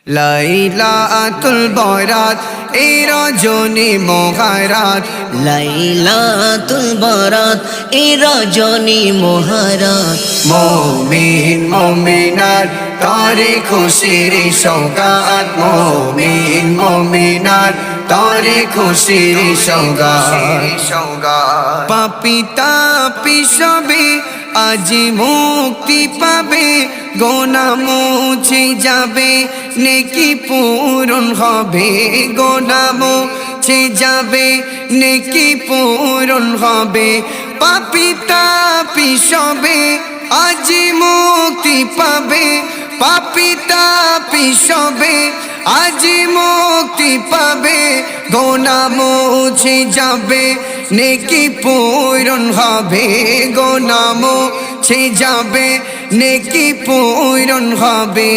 লাইলাতুল বরাত এই রজনী মহারাত, লাইলাতুল বারাত এই রজনী মহারাত। মুমিন মুমিনাত তারে খুশির সওগাত, মুমিন মুমিনাত তারে খুশির সওগাত। পাপী তাপী সবে আজি মুক্তি পাবে, গোনা মুছে যাবে নেকি পূরণ হবে, গোনা মুছে যাবে নেকি পূরণ হবে। পাপী তাপী সবে আজি মুক্তি পাবে, পাপী তাপী সবে আজি মুক্তি পাবে, গোনা মুছে যাবে নেকি পূরণ হবে, গোনা মুছে যাবে নেকি পূরণ হবে।